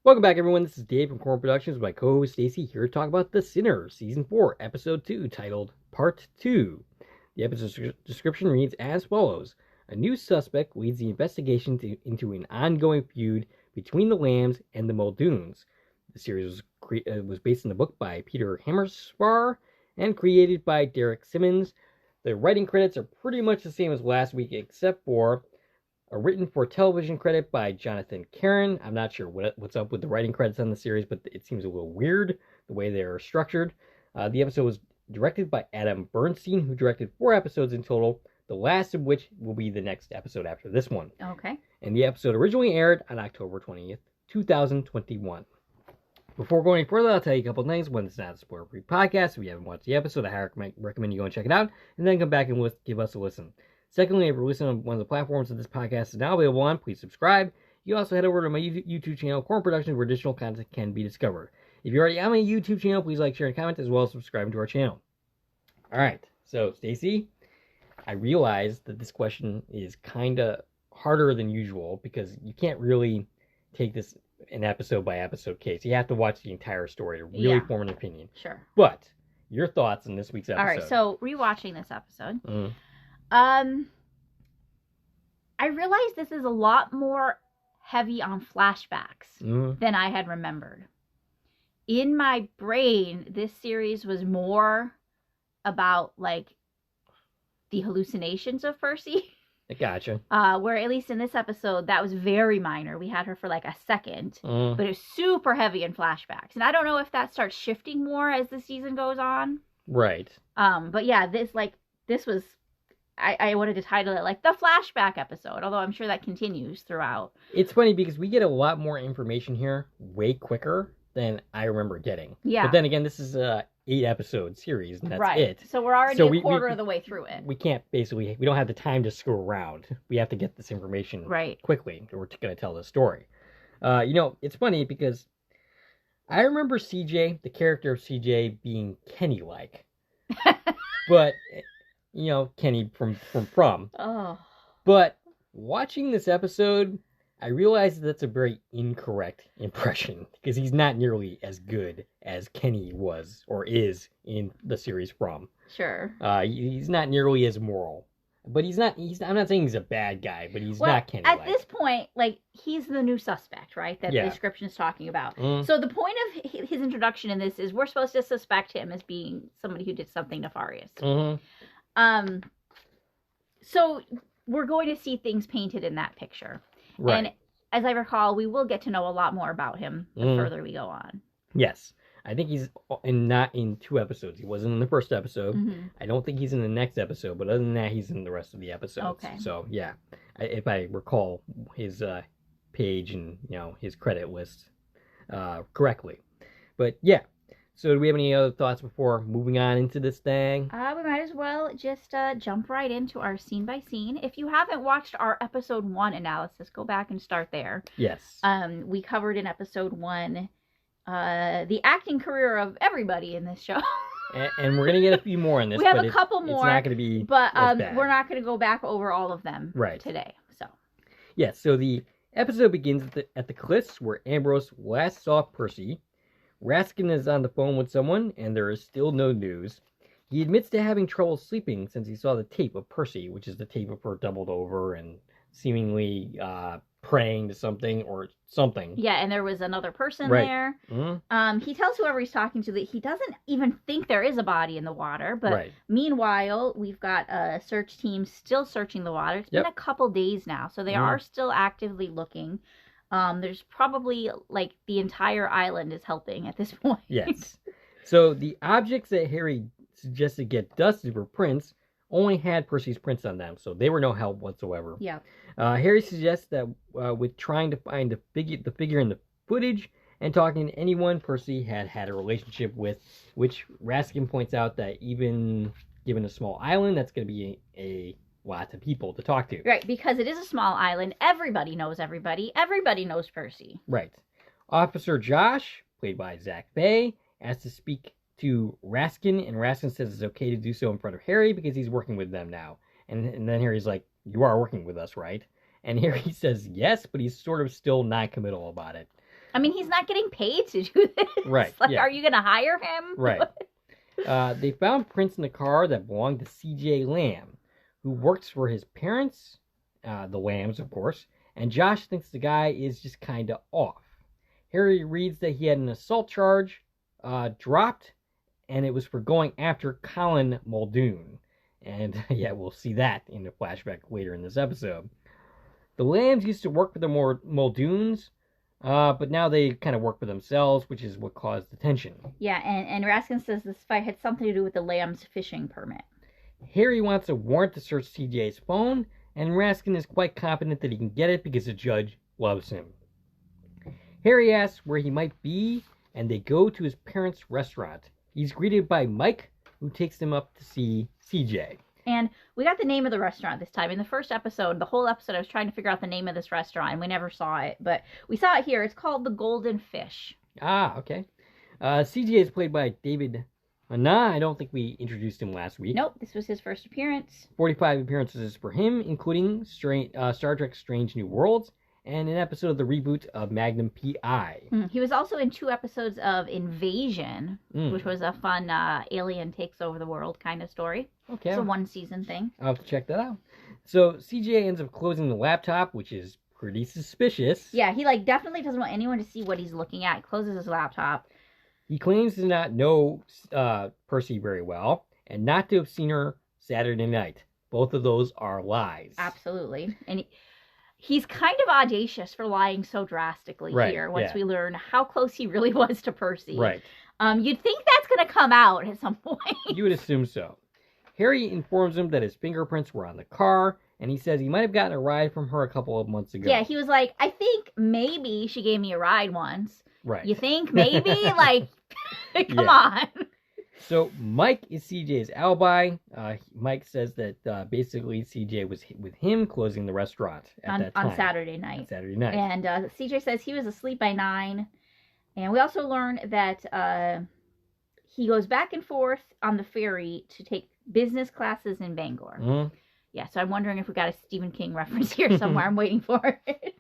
Welcome back, everyone. This is Dave from Corn Productions with my co-host Stacie here to talk about The Sinner, Season 4, Episode 2, titled Part 2. The episode description reads as follows. A new suspect leads the investigation into an ongoing feud between the Lambs and the Muldoons. The series was based on a book by Peter Hammerspar and created by Derek Simmons. The writing credits are pretty much the same as last week, except for a written for television credit by Jonathan Caron. I'm not sure what's up with the writing credits on the series, but it seems a little weird the way they're structured. The episode was directed by Adam Bernstein, who directed 4 episodes in total, the last of which will be the next episode after this one. Okay. And the episode originally aired on October 20th, 2021. Before going any further, I'll tell you a couple things. One, it's not a spoiler-free podcast. If you haven't watched the episode, I highly recommend you go and check it out, and then come back and give us a listen. Secondly, if you're listening on one of the platforms that this podcast is now available on, please subscribe. You can also head over to my YouTube channel, Corn Productions, where additional content can be discovered. If you're already on my YouTube channel, please like, share, and comment, as well as subscribe to our channel. Alright, so Stacie, I realize that this question is kind of harder than usual because you can't really take this an episode-by-episode case. You have to watch the entire story to really form an opinion. Sure. But, your thoughts on this week's episode. Alright, so rewatching this episode, I realized this is a lot more heavy on flashbacks than I had remembered. In my brain, this series was more about, like, the hallucinations of Percy. I gotcha. Where, at least in this episode, that was very minor. We had her for, like, a second. But it's super heavy in flashbacks. And I don't know if that starts shifting more as the season goes on. Right. But yeah, this was... I wanted to title it, like, the flashback episode, although I'm sure that continues throughout. It's funny because we get a lot more information here way quicker than I remember getting. Yeah. But then again, this is a 8-episode series, and that's it. So we're already a quarter of the way through it. We can't we don't have the time to screw around. We have to get this information quickly. We're going to tell the story. It's funny because I remember CJ, the character of CJ, being Kenny-like. But... Kenny from. Oh. But watching this episode, I realized that's a very incorrect impression because he's not nearly as good as Kenny was or is in the series From. Sure. He's not nearly as moral. But I'm not saying he's a bad guy, but he's not Kenny-like. At this point, like, he's the new suspect, right? That the description is talking about. So the point of his introduction in this is we're supposed to suspect him as being somebody who did something nefarious. So we're going to see things painted in that picture. Right. And as I recall, we will get to know a lot more about him the further we go on. Yes. I think he's not in 2 episodes. He wasn't in the first episode. I don't think he's in the next episode, but other than that, he's in the rest of the episodes. Okay. So, yeah. If I recall his page and, his credit list correctly. But, yeah. So, do we have any other thoughts before moving on into this thing? We might as well just jump right into our scene by scene. If you haven't watched our episode 1 analysis, go back and start there. Yes. We covered in episode 1 the acting career of everybody in this show. and we're going to get a few more in this. We have a couple more. It's not going to be but as bad. We're not going to go back over all of them today. So. Yes, so the episode begins at the cliffs where Ambrose last saw Percy. Raskin is on the phone with someone, and there is still no news. He admits to having trouble sleeping since he saw the tape of Percy, which is the tape of her doubled over and seemingly praying to something or something. Yeah, and there was another person there. He tells whoever he's talking to that he doesn't even think there is a body in the water. But meanwhile, we've got a search team still searching the water. It's been a couple days now, so they are still actively looking. There's probably, like, the entire island is helping at this point. Yes. So the objects that Harry suggested get dusted were prints, only had Percy's prints on them, so they were no help whatsoever. Yeah. Harry suggests that with trying to find the figure in the footage and talking to anyone Percy had a relationship with, which Raskin points out that even given a small island, that's going to be a lot of people to talk to. Right, because it is a small island. Everybody knows everybody. Everybody knows Percy. Right. Officer Josh, played by Zach Bay, asks to speak to Raskin, and Raskin says it's okay to do so in front of Harry because he's working with them now. And then Harry's like, you are working with us, right? And Harry says yes, but he's sort of still not committal about it. I mean, he's not getting paid to do this. Right. Like, are you going to hire him? Right. They found prints in a car that belonged to C.J. Lamb, who works for his parents, the Lambs, of course, and Josh thinks the guy is just kind of off. Harry reads that he had an assault charge dropped, and it was for going after Colin Muldoon. And, yeah, we'll see that in the flashback later in this episode. The Lambs used to work for the Muldoons, but now they kind of work for themselves, which is what caused the tension. Yeah, and Raskin says this fight had something to do with the Lambs' fishing permit. Harry wants a warrant to search CJ's phone, and Raskin is quite confident that he can get it because the judge loves him. Harry asks where he might be, and they go to his parents' restaurant. He's greeted by Mike, who takes him up to see CJ. And we got the name of the restaurant this time. In the first episode, the whole episode, I was trying to figure out the name of this restaurant, and we never saw it. But we saw it here. It's called the Golden Fish. Ah, okay. CJ is played by David Nah, I don't think we introduced him last week. Nope, this was his first appearance. 45 appearances for him, including Star Trek Strange New Worlds and an episode of the reboot of Magnum P.I. He was also in 2 episodes of Invasion, which was a fun alien takes over the world kind of story. Okay. It's a 1-season thing. I'll have to check that out. So CJ ends up closing the laptop, which is pretty suspicious. Yeah, he definitely doesn't want anyone to see what he's looking at. He closes his laptop. He claims to not know Percy very well and not to have seen her Saturday night. Both of those are lies. Absolutely. And he's kind of audacious for lying so drastically here once we learn how close he really was to Percy. Right. You'd think that's going to come out at some point. You would assume so. Harry informs him that his fingerprints were on the car, and he says he might have gotten a ride from her a couple of months ago. Yeah, he was like, I think maybe she gave me a ride once. Right. You think maybe? Come on. So Mike is CJ's alibi. Mike says that basically CJ was with him closing the restaurant at that time. On Saturday night. And CJ says he was asleep by 9. And we also learn that he goes back and forth on the ferry to take business classes in Bangor. Mm-hmm. Yeah, so I'm wondering if we got a Stephen King reference here somewhere. I'm waiting for it.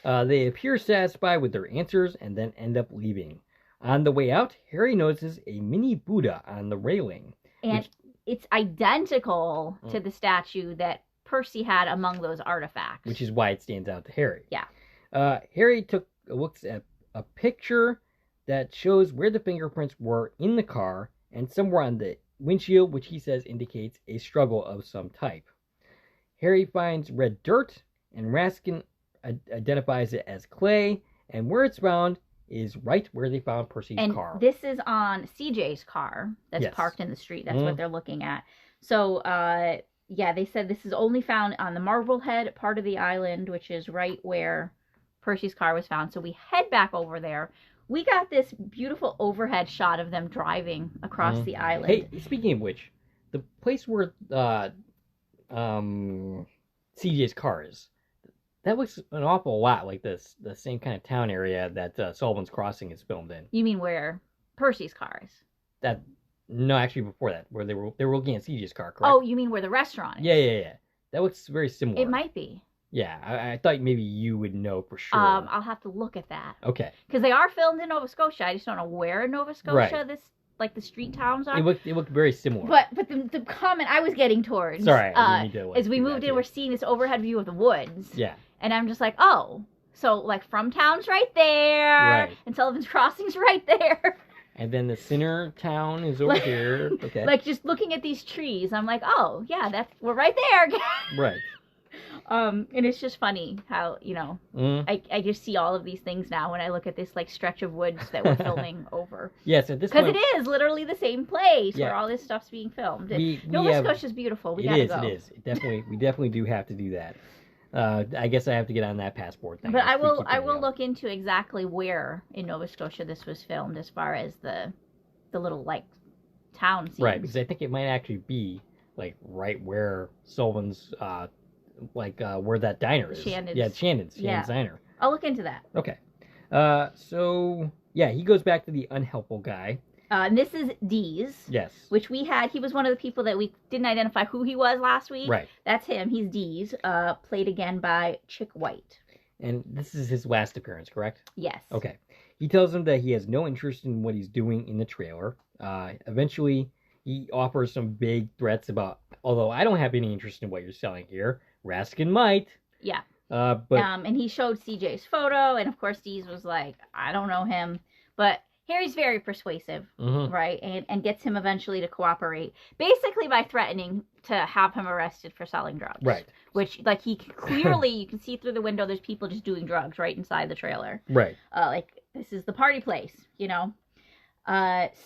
They appear satisfied with their answers and then end up leaving. On the way out, Harry notices a mini Buddha on the railing. And it's identical to the statue that Percy had among those artifacts. Which is why it stands out to Harry. Yeah. Harry looks at a picture that shows where the fingerprints were in the car and somewhere on the windshield, which he says indicates a struggle of some type. Harry finds red dirt, and Raskin identifies it as clay, and where it's found is right where they found Percy's car. This is on CJ's car that's parked in the street. That's what they're looking at. So, they said this is only found on the Marblehead part of the island, which is right where Percy's car was found. So we head back over there. We got this beautiful overhead shot of them driving across the island. Hey, speaking of which, the place where CJ's car is, that looks an awful lot like the same kind of town area that Sullivan's Crossing is filmed in. You mean where Percy's car is? No, actually before that, where they were looking at CJ's car, correct? Oh, you mean where the restaurant is? Yeah. That looks very similar. It might be. Yeah, I thought maybe you would know for sure. I'll have to look at that. Okay. Because they are filmed in Nova Scotia. I just don't know where in Nova Scotia the street towns are. It looked very similar. But the comment I was getting towards, as we moved in, we're seeing this overhead view of the woods. Yeah. And I'm just like, oh, so From Town's right there, and Sullivan's Crossing's right there. And then the center town is over here. Okay. Just looking at these trees, I'm like, oh yeah, we're right there again. Right. And it's just funny how, I just see all of these things now when I look at this stretch of woods that we're filming over. Yes, at this point. Because it is literally the same place where all this stuff's being filmed. Nova Scotia's beautiful. We gotta go. It is. We definitely do have to do that. I guess I have to get on that passport thing. But I will look into exactly where in Nova Scotia this was filmed as far as the little town scenes. Right, because I think it might actually be right where Sullivan's where that diner is. Shannon's. Yeah, Shannon's diner. I'll look into that. Okay. So he goes back to the unhelpful guy. And this is Dees. Yes. Which he was one of the people that we didn't identify who he was last week. Right. That's him. He's Dees, played again by Chick White. And this is his last appearance, correct? Yes. Okay. He tells him that he has no interest in what he's doing in the trailer. Eventually, he offers some vague threats about, although I don't have any interest in what you're selling here, Raskin might. Yeah. But and he showed CJ's photo, and of course Deez was like, I don't know him. But Harry's very persuasive, right? And gets him eventually to cooperate, basically by threatening to have him arrested for selling drugs. Right. Which, like, he clearly, you can see through the window, there's people just doing drugs right inside the trailer. Right. Like, this is the party place, you know?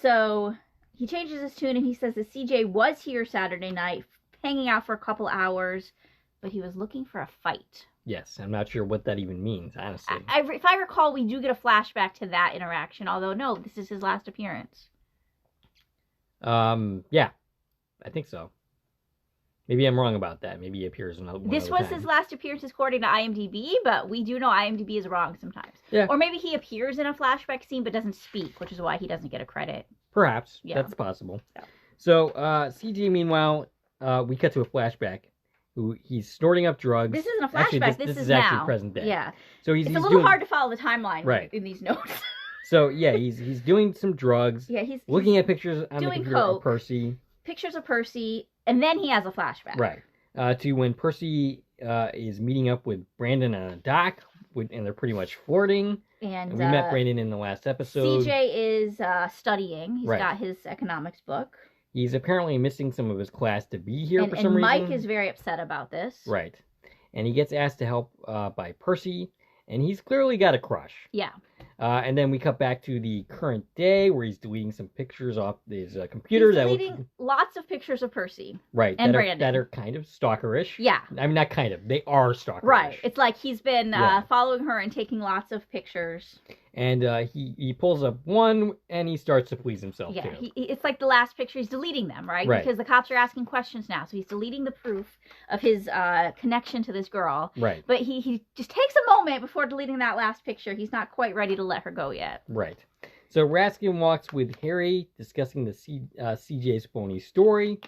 So he changes his tune and he says that CJ was here Saturday night, hanging out for a couple hours, but he was looking for a fight. Yes, I'm not sure what that even means, honestly. If I recall, we do get a flashback to that interaction, although, no, this is his last appearance. Yeah, I think so. Maybe I'm wrong about that. Maybe he appears another one. This was his last appearance according to IMDb, but we do know IMDb is wrong sometimes. Yeah. Or maybe he appears in a flashback scene but doesn't speak, which is why he doesn't get a credit. Perhaps. Yeah. That's possible. Yeah. So, CJ, meanwhile, we cut to a flashback. He's snorting up drugs. This isn't a flashback. Actually, this is actually now. present day. Yeah. So it's a little hard to follow the timeline in these notes. So, yeah, he's doing some drugs. Yeah, he's looking at pictures on the computer of Percy. Pictures of Percy, and then he has a flashback. Right. To when Percy is meeting up with Brandon on a dock, and they're pretty much flirting. And we met Brandon in the last episode. CJ is studying. He's got his economics book. He's apparently missing some of his class to be here for some reason. And Mike is very upset about this. Right. And he gets asked to help by Percy, and he's clearly got a crush. Yeah. And then we cut back to the current day where he's deleting some pictures off his computer. He's deleting lots of pictures of Percy. Right. And Brandon. That are kind of stalkerish. Yeah. I mean, not kind of. They are stalkerish. Right. It's like he's been following her and taking lots of pictures. And he pulls up one, and he starts to please himself, too. Yeah, it's like the last picture. He's deleting them, right? Because the cops are asking questions now. So he's deleting the proof of his connection to this girl. Right. But he just takes a moment before deleting that last picture. He's not quite ready to let her go yet. Right. So Raskin walks with Harry, discussing the CJ's phony story.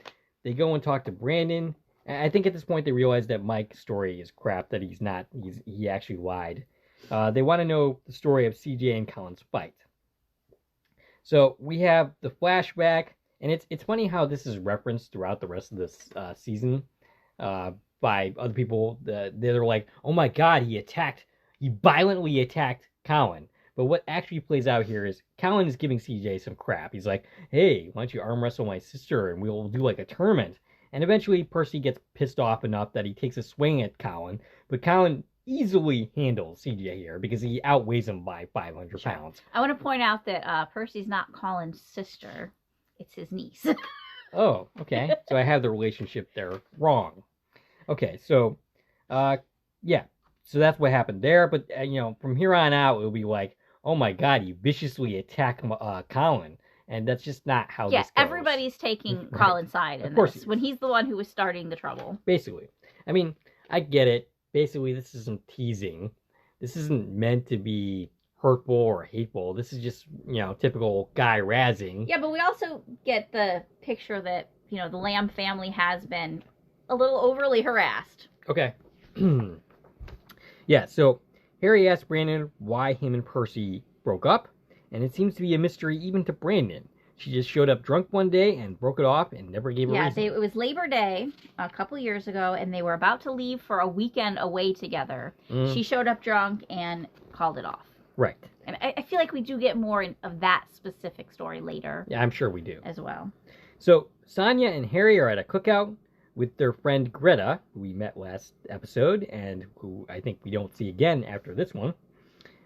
They go and talk to Brandon. I think at this point they realize that Mike's story is crap, that he actually lied. They want to know the story of CJ and Colin's fight. So we have the flashback, and it's funny how this is referenced throughout the rest of this season by other people. They're like, oh my god, he violently attacked Colin. But what actually plays out here is Colin is giving CJ some crap. He's like, hey, why don't you arm wrestle my sister and we'll do like a tournament. And eventually Percy gets pissed off enough that he takes a swing at Colin. But Colin easily handles CJ here because he outweighs him by 500 pounds. I want to point out that Percy's not Colin's sister. It's his niece. Oh, okay. So I have the relationship there wrong. Okay, so, yeah. So that's what happened there. But, from here on out, it'll be like, oh my god, you viciously attack Colin. And that's just not how this goes. Everybody's taking Colin's side in this. When he's the one who was starting the trouble. Basically. I mean, I get it. Basically, this is some teasing. This isn't meant to be hurtful or hateful. This is just, typical guy razzing. Yeah, but we also get the picture that, the Lamb family has been a little overly harassed. Okay. Yeah, so Harry asks Brandon why him and Percy broke up, and it seems to be a mystery even to Brandon. She just showed up drunk one day and broke it off and never gave a reason. Yeah, it was Labor Day a couple years ago, and they were about to leave for a weekend away together. She showed up drunk and called it off. Right. And I feel like we do get more of that specific story later. Yeah, I'm sure we do. As well. So, Sonia and Harry are at a cookout with their friend Greta, who we met last episode, and who I think we don't see again after this one.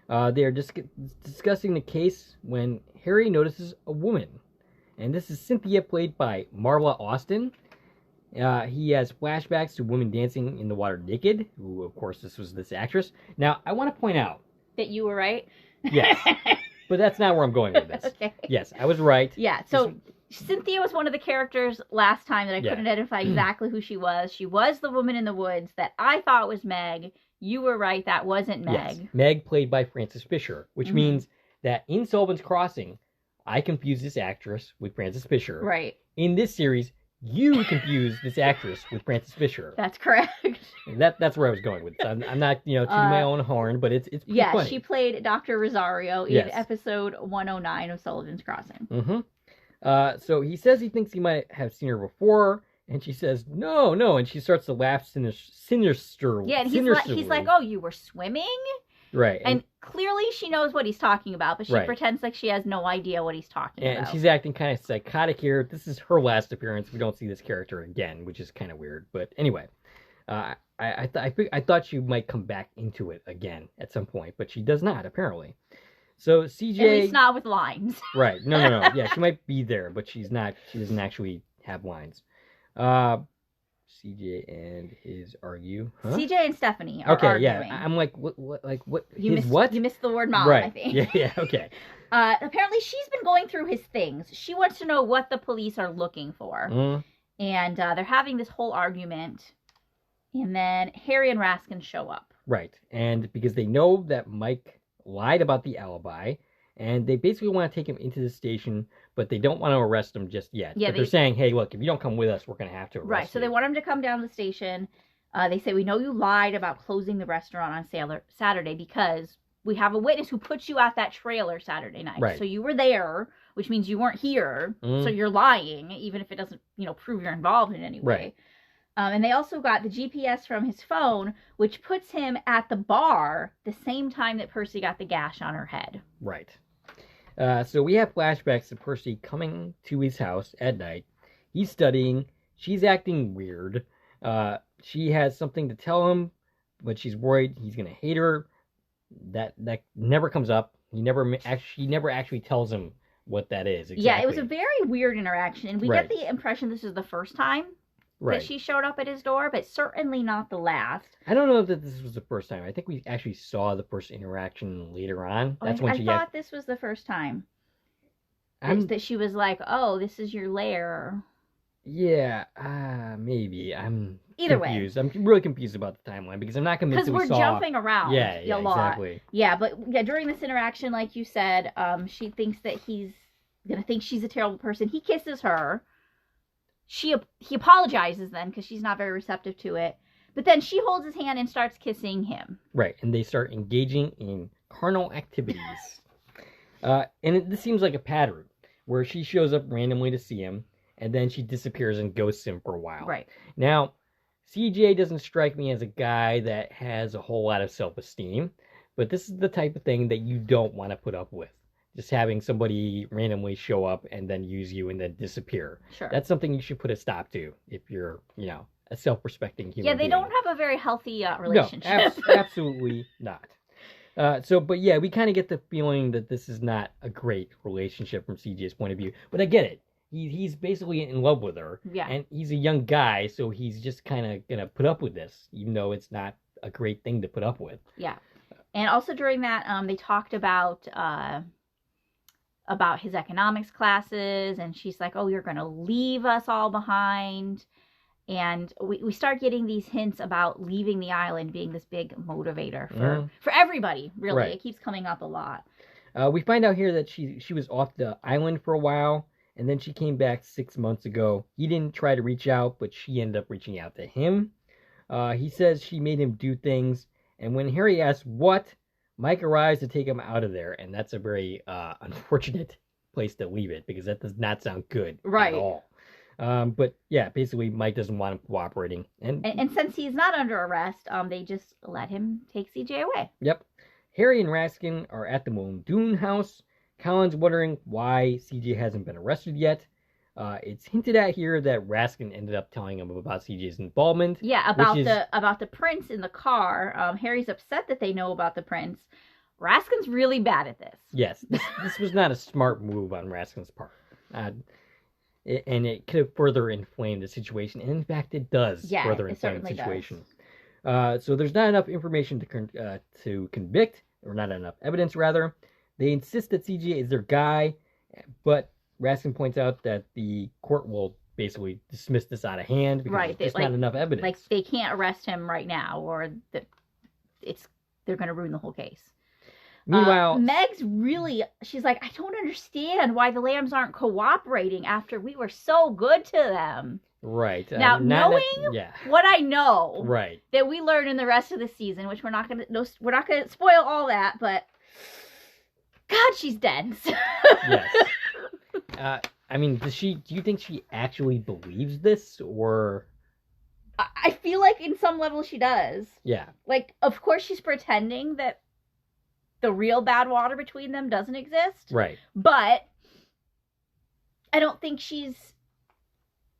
They are discussing the case when Harry notices a woman. And this is Cynthia, played by Marla Austin. He has flashbacks to women dancing in the water naked, who, of course, this was this actress. Now, I want to point out... that you were right? Yes. But that's not where I'm going with this. Okay. Yes, I was right. Yeah, so Cynthia was one of the characters last time that I couldn't identify exactly who she was. She was the woman in the woods that I thought was Meg. You were right, that wasn't Meg. Yes, Meg played by Frances Fisher, which means that in Sullivan's Crossing, I confused this actress with Frances Fisher. Right. In this series, You confused this actress with Frances Fisher. That's correct. That's where I was going with this. I'm not, tooting my own horn, but it's pretty funny. She played Dr. Rosario in episode 109 of Sullivan's Crossing. Mm-hmm. So he says he thinks he might have seen her before, and she says, no, and she starts to laugh sinisterly. Yeah, and he's like, oh, you were swimming? Right. And clearly she knows what he's talking about, but she pretends like she has no idea what he's talking about. And she's acting kind of psychotic here. This is her last appearance. We don't see this character again, which is kind of weird. But anyway, I thought she might come back into it again at some point, but she does not, apparently. So CJ... At least not with lines. Right. No. Yeah, she might be there, but she's not. She doesn't actually have lines. CJ and his argue. Huh? CJ and Stephanie are arguing. Yeah. I'm like, what? You missed the word mom, right. I think. Yeah, okay. Apparently, she's been going through his things. She wants to know what the police are looking for. And they're having this whole argument. And then Harry and Raskin show up. Right. And because they know that Mike lied about the alibi, and they basically want to take him into the station, but they don't want to arrest him just yet. Yeah, but they're saying, hey, look, if you don't come with us, we're going to have to arrest you. Right, so they want him to come down to the station. They say, we know you lied about closing the restaurant on Saturday because we have a witness who put you at that trailer Saturday night. Right. So you were there, which means you weren't here. So you're lying, even if it doesn't, prove you're involved in any way. Right. And they also got the GPS from his phone, which puts him at the bar the same time that Percy got the gash on her head. Right. So we have flashbacks of Percy coming to his house at night. He's studying. She's acting weird. She has something to tell him, but she's worried he's going to hate her. That never comes up. She never actually tells him what that is. Exactly. Yeah, it was a very weird interaction. And we get the impression this is the first time that she showed up at his door, but certainly not the last. I don't know if this was the first time. I think we actually saw the first interaction later on. That's when I thought this was the first time. That she was like, oh, this is your lair. Yeah, maybe. I'm Either confused. way. I'm really confused about the timeline because I'm not convinced that we saw... Because we're jumping around a lot. Exactly. Yeah, but during this interaction, like you said, she thinks that he's going to think she's a terrible person. He kisses her. He apologizes then because she's not very receptive to it. But then she holds his hand and starts kissing him. Right, and they start engaging in carnal activities. This seems like a pattern where she shows up randomly to see him, and then she disappears and ghosts him for a while. Right. Now, CJ doesn't strike me as a guy that has a whole lot of self-esteem, but this is the type of thing that you don't want to put up with. Just having somebody randomly show up and then use you and then disappear. Sure. That's something you should put a stop to if you're, a self-respecting human being. Yeah, they don't have a very healthy relationship. No, absolutely not. But we kind of get the feeling that this is not a great relationship from CJ's point of view. But I get it. He's basically in love with her. Yeah. And he's a young guy, so he's just kind of going to put up with this, even though it's not a great thing to put up with. Yeah. And also during that, they talked about his economics classes, and she's like, oh, you're going to leave us all behind. And we start getting these hints about leaving the island being this big motivator for everybody, really. Right. It keeps coming up a lot. We find out here that she was off the island for a while, and then she came back 6 months ago. He didn't try to reach out, but she ended up reaching out to him. He says she made him do things, and when Harry asks what, Mike arrives to take him out of there, and that's a very unfortunate place to leave it, because that does not sound good at all. But yeah, basically Mike doesn't want him cooperating. And since he's not under arrest, they just let him take CJ away. Yep. Harry and Raskin are at the Muldoon house. Colin's wondering why CJ hasn't been arrested yet. It's hinted at here that Raskin ended up telling him about CJ's involvement. Yeah, about the prints in the car. Harry's upset that they know about the prints. Raskin's really bad at this. Yes, this was not a smart move on Raskin's part. And it could have further inflamed the situation. And in fact, it does further inflame the situation. So there's not enough information to convict, or not enough evidence, rather. They insist that CJ is their guy, but Raskin points out that the court will basically dismiss this out of hand because there's not enough evidence. Like, they can't arrest him right now, or that they're going to ruin the whole case. Meanwhile, Meg's she's like, I don't understand why the Lambs aren't cooperating after we were so good to them. Right. Now, knowing what I know, right, that we learn in the rest of the season, which we're not gonna spoil all that, but God, she's dense. Yes. I mean, do you think she actually believes this, or? I feel like in some level she does. Yeah. Like, of course she's pretending that the real bad water between them doesn't exist. Right. But I don't think she's,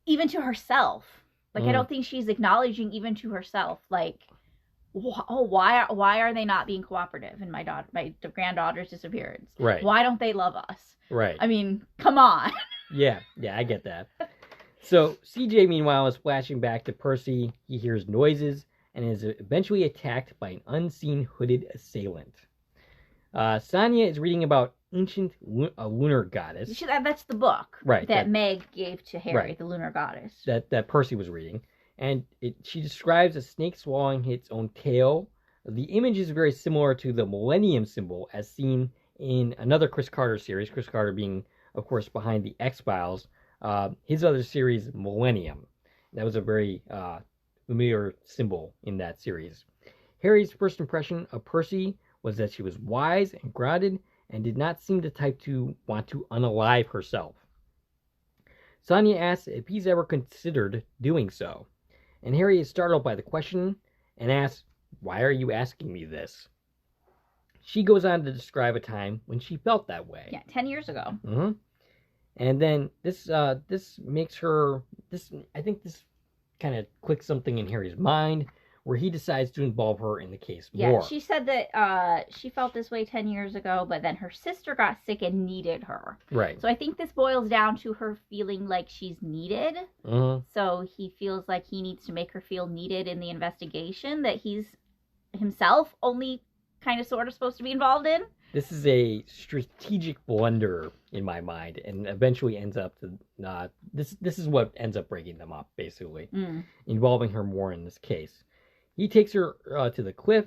even to herself, like, I don't think she's acknowledging even to herself, like, why are they not being cooperative in my granddaughter's disappearance? Right. Why don't they love us? Right. I mean, come on. Yeah, I get that. So CJ, meanwhile, is flashing back to Percy. He hears noises and is eventually attacked by an unseen hooded assailant. Sonia is reading about ancient lunar goddess. That's the book, right? That Meg gave to Harry, right. The lunar goddess. That Percy was reading, and she describes a snake swallowing its own tail. The image is very similar to the Millennium symbol as seen in another Chris Carter series. Chris Carter being, of course, behind the X-Files. His other series, Millennium. That was a very familiar symbol in that series. Harry's first impression of Percy was that she was wise and grounded and did not seem the type to want to unalive herself. Sonia asks if he's ever considered doing so, and Harry is startled by the question and asks, "Why are you asking me this?" She goes on to describe a time when she felt that way. Yeah, 10 years ago. Mm-hmm. And then this makes her, I think this kind of clicks something in Harry's mind, where he decides to involve her in the case more. Yeah, she said that she felt this way 10 years ago, but then her sister got sick and needed her. Right. So I think this boils down to her feeling like she's needed. Mm-hmm. So he feels like he needs to make her feel needed in the investigation that he's himself only kind of sort of supposed to be involved in. This is a strategic blunder in my mind, and eventually ends up to this is what ends up breaking them up, basically, involving her more in this case. He takes her to the cliff.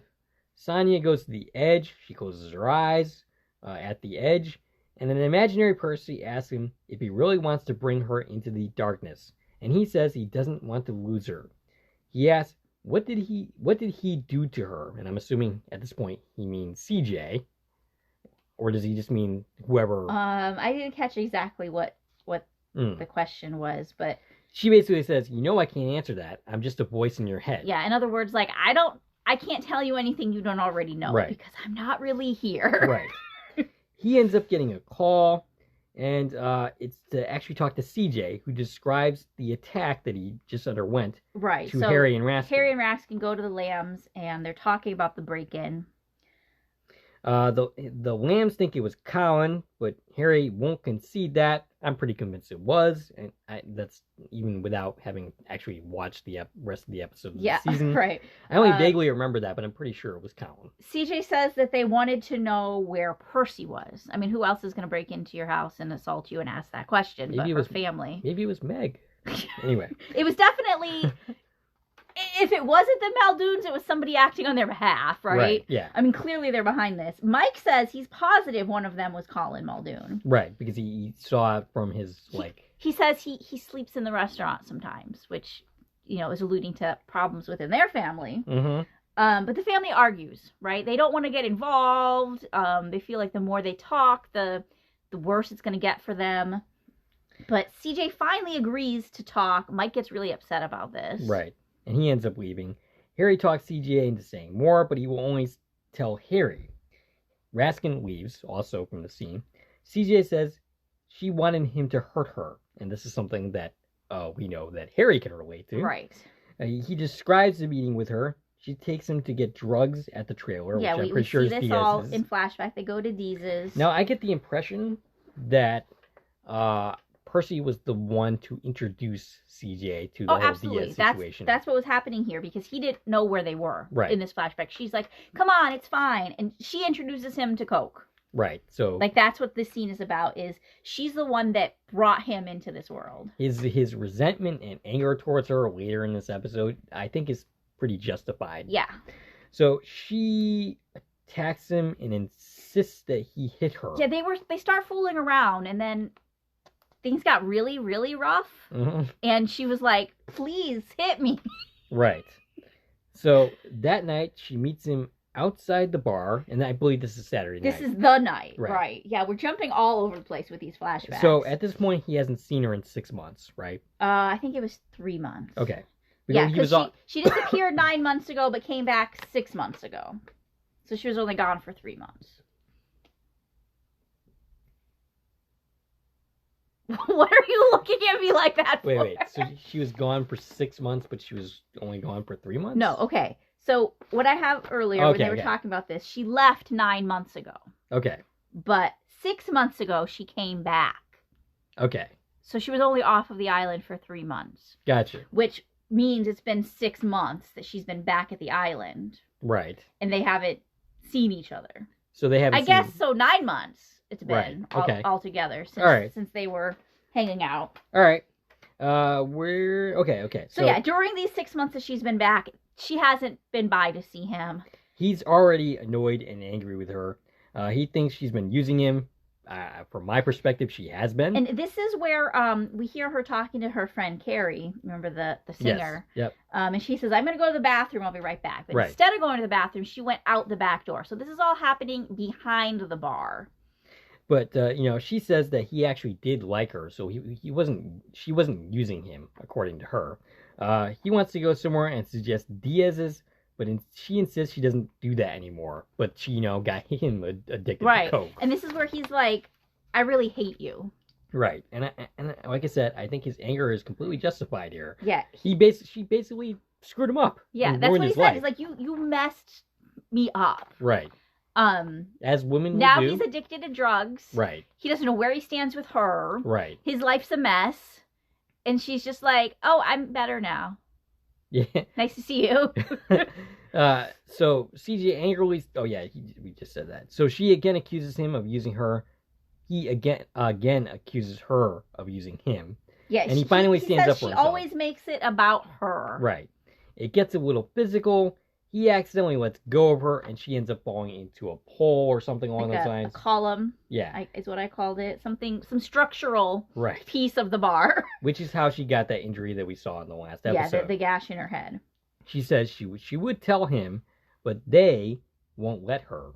Sonia goes to the edge. She closes her eyes at the edge, and an imaginary Percy asks him if he really wants to bring her into the darkness, and he says he doesn't want to lose her. He asks, what did he do to her? And I'm assuming at this point he means CJ. Or does he just mean whoever? I didn't catch exactly what the question was, but she basically says, I can't answer that. I'm just a voice in your head. Yeah, in other words, like, I can't tell you anything you don't already know, right, because I'm not really here. Right. He ends up getting a call, and it's to actually talk to CJ, who describes the attack that he just underwent. Right. To Harry and Raskin. Harry and Raskin go to the Lambs, and they're talking about the break-in. The Lambs think it was Colin, but Harry won't concede that. I'm pretty convinced it was, and that's even without having actually watched the rest of the episodes of the season. Right. I only vaguely remember that, but I'm pretty sure it was Colin. CJ says that they wanted to know where Percy was. I mean, who else is going to break into your house and assault you and ask that question? Maybe but her family. Maybe it was Meg. Anyway. It was definitely... If it wasn't the Muldoons, it was somebody acting on their behalf, right? Yeah. I mean, clearly they're behind this. Mike says he's positive one of them was Colin Muldoon. Right, because he saw it from his, He says he sleeps in the restaurant sometimes, which, is alluding to problems within their family. Mm-hmm. But the family argues, right? They don't want to get involved. They feel like the more they talk, the worse it's going to get for them. But CJ finally agrees to talk. Mike gets really upset about this. Right. And he ends up leaving. Harry talks CJ into saying more, but he will only tell Harry. Raskin leaves, also from the scene. CJ says she wanted him to hurt her, and this is something that we know that Harry can relate to. Right. He describes the meeting with her. She takes him to get drugs at the trailer, which I'm pretty sure is Diaz's. Yeah, we see this all in flashback. They go to Diaz's. Now, I get the impression that Percy was the one to introduce CJ to the whole Diaz situation. That's what was happening here, because he didn't know where they were in this flashback. She's like, come on, it's fine. And she introduces him to Coke. Right. So like, that's what this scene is about, is she's the one that brought him into this world. His resentment and anger towards her later in this episode, I think, is pretty justified. Yeah. So she attacks him and insists that he hit her. Yeah, they start fooling around, and then things got really, really rough. Mm-hmm. And she was like, please hit me. Right. So that night, she meets him outside the bar, and I believe this is Saturday night. This is the night, right? Yeah, we're jumping all over the place with these flashbacks. So at this point, he hasn't seen her in 6 months, right? I think it was 3 months. Okay. Because she disappeared 9 months ago, but came back 6 months ago. So she was only gone for 3 months. What are you looking at me like that for? Wait. So she was gone for 6 months, but she was only gone for 3 months? No, okay. So what I have earlier when they were talking about this, she left 9 months ago. Okay. But 6 months ago, she came back. Okay. So she was only off of the island for 3 months. Gotcha. Which means it's been 6 months that she's been back at the island. Right. And they haven't seen each other. So they haven't I guess so 9 months it's been altogether since they were hanging out. All right. We're okay. So yeah, during these 6 months that she's been back, she hasn't been by to see him. He's already annoyed and angry with her. He thinks she's been using him. From my perspective, she has been. And this is where we hear her talking to her friend Carrie. Remember the singer? Yes. Yep. And she says, I'm going to go to the bathroom. I'll be right back. But instead of going to the bathroom, she went out the back door. So this is all happening behind the bar. But she says that he actually did like her, so she wasn't using him, according to her. He wants to go somewhere and suggests Diaz's, but she insists she doesn't do that anymore. But she, got him addicted to coke. And this is where he's like, I really hate you. Right. And like I said, I think his anger is completely justified here. Yeah. She basically screwed him up. Yeah, that's what he said. He's like, you messed me up. Right. As women will now do. He's addicted to drugs. Right. He doesn't know where he stands with her. Right. His life's a mess. And she's just like, oh, I'm better now. Yeah. Nice to see you. So CJ angrily... Oh, yeah, we just said that. So she again accuses him of using her. He again accuses her of using him. Yeah, and he finally stands up for himself. She always makes it about her. Right. It gets a little physical. He accidentally lets go of her, and she ends up falling into a pole or something along those lines. A column. Yeah. Is what I called it. Some structural piece of the bar. Which is how she got that injury that we saw in the last episode. Yeah, the gash in her head. She says she would tell him, but they won't let her.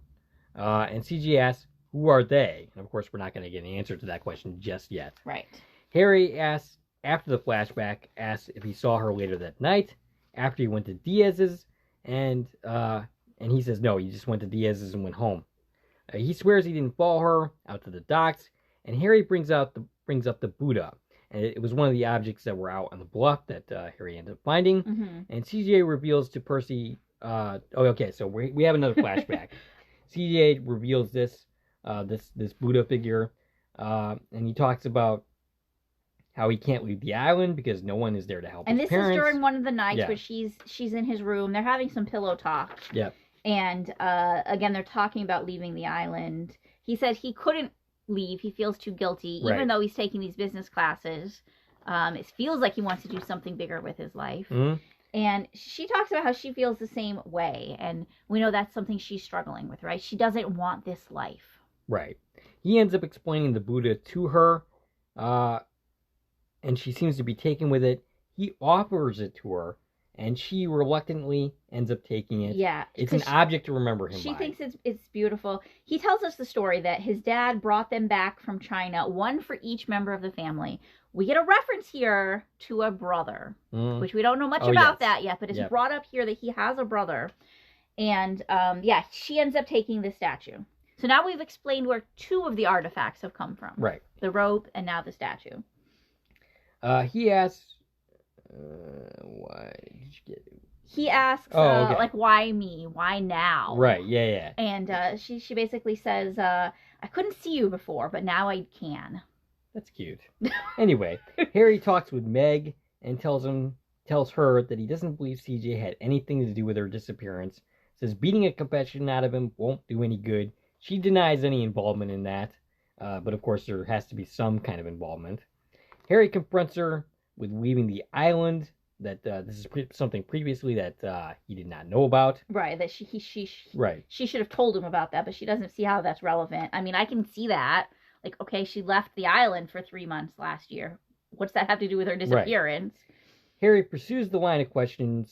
And CJ asks, who are they? And of course, we're not going to get an answer to that question just yet. Right. Harry asks, after the flashback, asks if he saw her later that night, after he went to Diaz's. And he says no, he just went to Diaz's and went home. He swears he didn't follow her out to the docks, and Harry brings up the Buddha, and it was one of the objects that were out on the bluff that Harry ended up finding. Mm-hmm. And CJ reveals to Percy. So we have another flashback. CJ reveals this Buddha figure, and he talks about how he can't leave the island because no one is there to help his parents. And this is during one of the nights where she's in his room. They're having some pillow talk. Yep. And again, they're talking about leaving the island. He says he couldn't leave. He feels too guilty, even though he's taking these business classes. It feels like he wants to do something bigger with his life. Mm-hmm. And she talks about how she feels the same way. And we know that's something she's struggling with, right? She doesn't want this life. Right. He ends up explaining the Buddha to her. And she seems to be taken with it. He offers it to her, and she reluctantly ends up taking it. Yeah. It's an object to remember him by. She thinks it's beautiful. He tells us the story that his dad brought them back from China, one for each member of the family. We get a reference here to a brother, which we don't know much about that yet, but it's brought up here that he has a brother. And, she ends up taking the statue. So now we've explained where 2 of the artifacts have come from. Right. The rope and now the statue. He asks, why did you get it? He asks, why me? Why now? Right, yeah. And she basically says, I couldn't see you before, but now I can. That's cute. Anyway, Harry talks with Meg and tells her that he doesn't believe CJ had anything to do with her disappearance. Says beating a confession out of him won't do any good. She denies any involvement in that, but of course there has to be some kind of involvement. Harry confronts her with leaving the island, that this is something previously that he did not know about. Right, that she should have told him about that, but she doesn't see how that's relevant. I mean, I can see that. Like, okay, she left the island for 3 months last year. What's that have to do with her disappearance? Right. Harry pursues the line of questioning,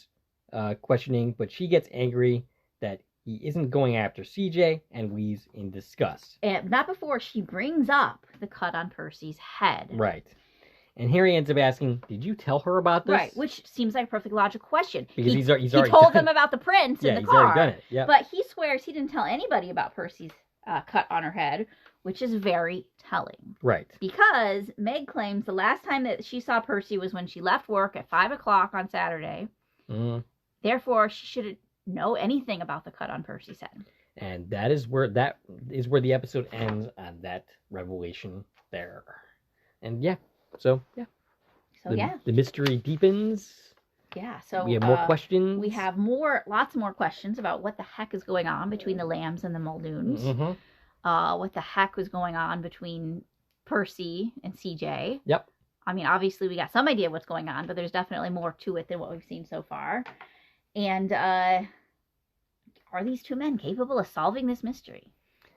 but she gets angry that he isn't going after CJ and leaves in disgust. And not before she brings up the cut on Percy's head. Right. And Harry ends up asking, did you tell her about this? Right, which seems like a perfectly logical question. Because he's already told them about the prince in the car. Yeah, he's already done it. Yep. But he swears he didn't tell anybody about Percy's cut on her head, which is very telling. Right. Because Meg claims the last time that she saw Percy was when she left work at 5 o'clock on Saturday. Mm. Therefore, she shouldn't know anything about the cut on Percy's head. And that is where the episode ends, on that revelation there. And So the mystery deepens. Yeah, so we have more questions. We have lots more questions about what the heck is going on between the Lambs and the Muldoons. Mm-hmm. What the heck was going on between Percy and CJ. Yep. I mean, obviously we got some idea what's going on, but there's definitely more to it than what we've seen so far. And are these two men capable of solving this mystery?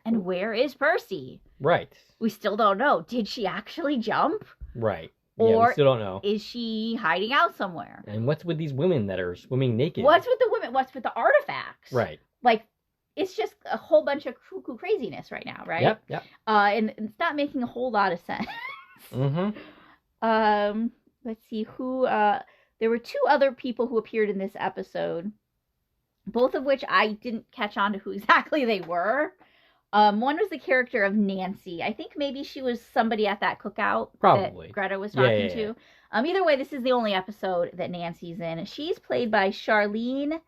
And where is Percy? Right. We still don't know. Did she actually jump? Right. Or we still don't know. Is she hiding out somewhere? And what's with these women that are swimming naked? What's with the women? What's with the artifacts? Right. Like, it's just a whole bunch of cuckoo craziness right now, right? Yep. And it's not making a whole lot of sense. Mm-hmm. Let's see who. There were two other people who appeared in this episode, both of which I didn't catch on to who exactly they were. One was the character of Nancy. I think maybe she was somebody at that cookout Probably. that Greta was talking to. Either way, this is the only episode that Nancy's in. She's played by Charlene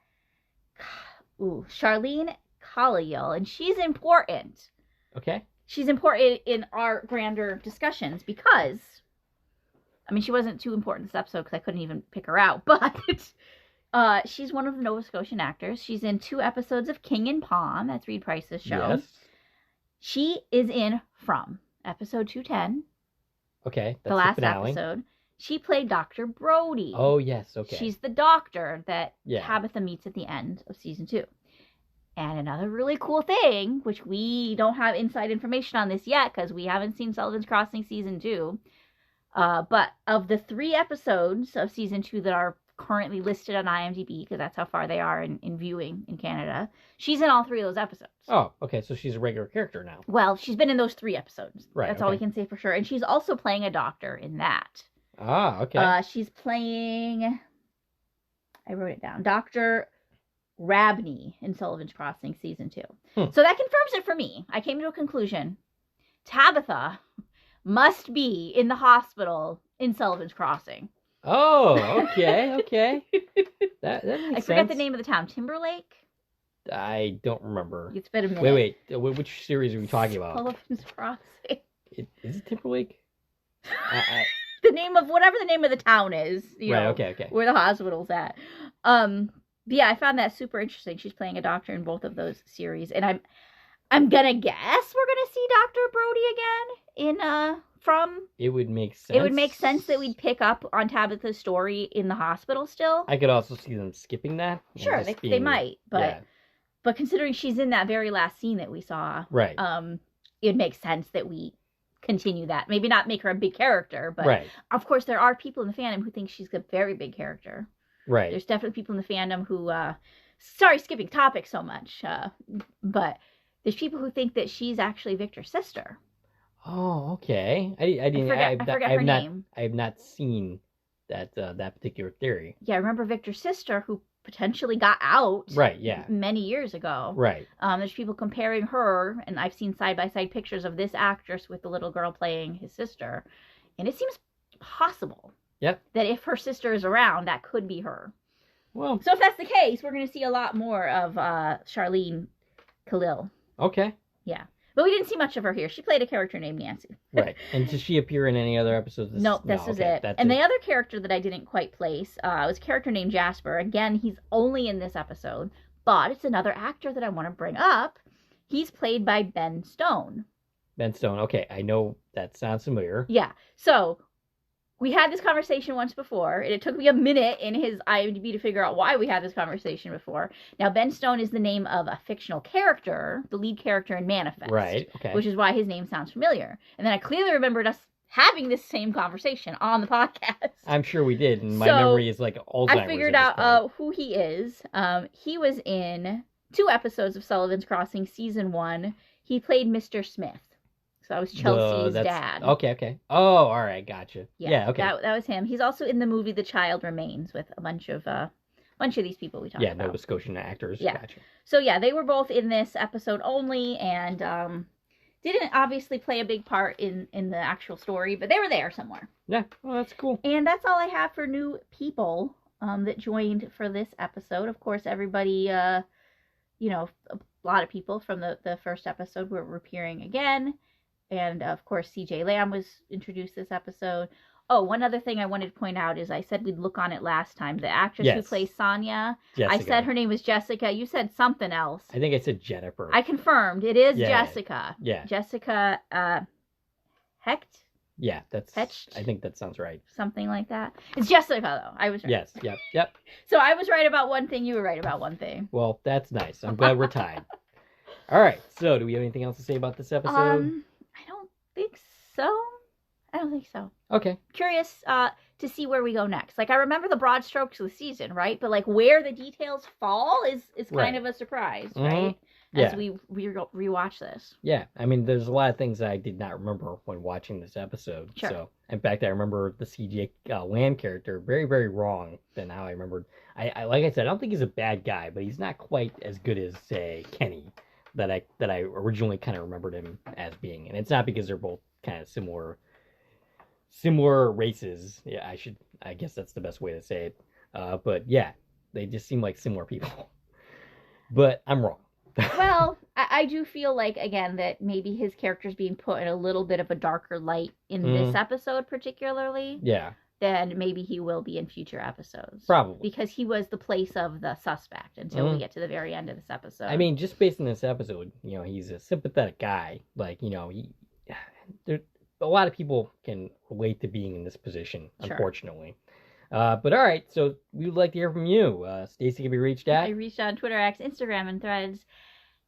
Colliel, and she's important. Okay. She's important in our grander discussions because, I mean, she wasn't too important this episode because I couldn't even pick her out, but she's one of the Nova Scotian actors. She's in 2 episodes of King and Palm. That's Reed Price's show. Yes. She is in From, episode 210. Okay, that's the last finale. episode. She played Dr. Brody. Oh, yes, okay. She's the doctor that Tabitha meets at the end of season 2. And another really cool thing, which we don't have inside information on this yet because we haven't seen Sullivan's Crossing season 2, but of the 3 episodes of season 2 that are currently listed on IMDb, because that's how far they are in viewing in Canada, she's in all 3 of those episodes. Oh, okay, so she's a regular character now. Well, she's been in those 3 episodes. Right. That's all we can say for sure. And she's also playing a doctor in that. Ah, okay. She's playing, I wrote it down, Dr. Rabney in Sullivan's Crossing season 2. So that confirms it for me. I came to a conclusion. Tabitha must be in the hospital in Sullivan's Crossing. Oh, okay. That makes sense. I forget the name of the town. Timberlake? I don't remember. It's been a minute. Wait. Which series are we talking about? Sullivan's Crossing. Is it Timberlake? The name of whatever the name of the town is. Okay. Where the hospital's at. Yeah, I found that super interesting. She's playing a doctor in both of those series, and I'm gonna guess we're gonna see Dr. Brody again in From. It would make sense. It would make sense that we'd pick up on Tabitha's story in the hospital still. I could also see them skipping that. Sure, they might, but considering she's in that very last scene that we saw, right? It makes sense that we continue that. Maybe not make her a big character, but of course there are people in the fandom who think she's a very big character. Right. There's definitely people in the fandom who, sorry, skipping topic so much, but there's people who think that she's actually Victor's sister. Oh, okay. I forget her name. I have not seen that particular theory. Yeah, I remember Victor's sister who potentially got out. Right. Yeah. Many years ago. Right. There's people comparing her, and I've seen side-by-side pictures of this actress with the little girl playing his sister, and it seems possible. Yep. That if her sister is around, that could be her. Well. So if that's the case, we're going to see a lot more of Charlene Khalil. Okay. Yeah. But we didn't see much of her here. She played a character named Nancy. Right. And does she appear in any other episodes? Nope, this is it. And the other character that I didn't quite place was a character named Jasper. Again, he's only in this episode, but it's another actor that I want to bring up. He's played by Ben Stone. Ben Stone. Okay, I know that sounds familiar. Yeah. So we had this conversation once before, and it took me a minute in his IMDb to figure out why we had this conversation before. Now, Ben Stone is the name of a fictional character, the lead character in Manifest. Right, okay. Which is why his name sounds familiar. And then I clearly remembered us having this same conversation on the podcast. I'm sure we did, and my memory is like Alzheimer's. I figured out who he is. He was in 2 episodes of Sullivan's Crossing, season 1. He played Mr. Smith. So that was Chelsea's dad. Okay. Oh, all right, gotcha. Yeah, okay. That was him. He's also in the movie The Child Remains with a bunch of these people we talked about. Yeah, Nova Scotian actors. Yeah. Gotcha. So yeah, they were both in this episode only, and didn't obviously play a big part in the actual story, but they were there somewhere. Yeah, well, that's cool. And that's all I have for new people that joined for this episode. Of course, everybody, a lot of people from the first episode were appearing again. And, of course, CJ Lamb was introduced this episode. Oh, one other thing I wanted to point out is I said we'd look on it last time. The actress who plays Sonia, Jessica. I said her name was Jessica. You said something else. I think I said Jennifer. I confirmed. It is Jessica. Yeah. Jessica Hecht? Yeah, Hecht? I think that sounds right. Something like that. It's Jessica, though. I was right. Yes, yep. So I was right about one thing. You were right about one thing. Well, that's nice. I'm glad we're tied. All right. So do we have anything else to say about this episode? I don't think so. Okay. Curious to see where we go next. Like, I remember the broad strokes of the season, right? But, like, where the details fall is kind of a surprise, right? As we rewatch this. Yeah. I mean, there's a lot of things I did not remember when watching this episode. Sure. So, in fact, I remember the CJ Lamb character very, very wrong than how I remembered. I like I said, I don't think he's a bad guy, but he's not quite as good as, say, Kenny that I originally kind of remembered him as being. And it's not because they're both kind of similar races. Yeah, I guess that's the best way to say it. But yeah, they just seem like similar people. But I'm wrong. Well, I do feel like, again, that maybe his character's being put in a little bit of a darker light in this episode particularly. Yeah. Than maybe he will be in future episodes. Probably. Because he was the place of the suspect until we get to the very end of this episode. I mean, just based on this episode, he's a sympathetic guy. Like, a lot of people can relate to being in this position, unfortunately. But all right, so we would like to hear from you. Stacie can be reached at? I reached out on Twitter, X, Instagram, and Threads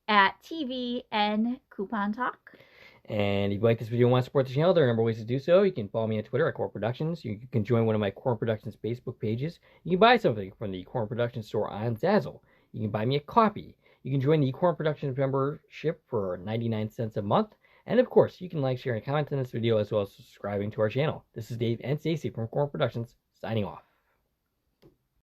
at TVN Coupon Talk. And if you like this video and want to support the channel, there are a number of ways to do so. You can follow me on Twitter at Core Productions. You can join one of my Core Productions Facebook pages. You can buy something from the Core Productions store on Zazzle. You can buy me a copy. You can join the Core Productions membership for 99 cents a month. And of course, you can like, share, and comment on this video as well as subscribing to our channel. This is Dave and Stacie from Core Productions, signing off.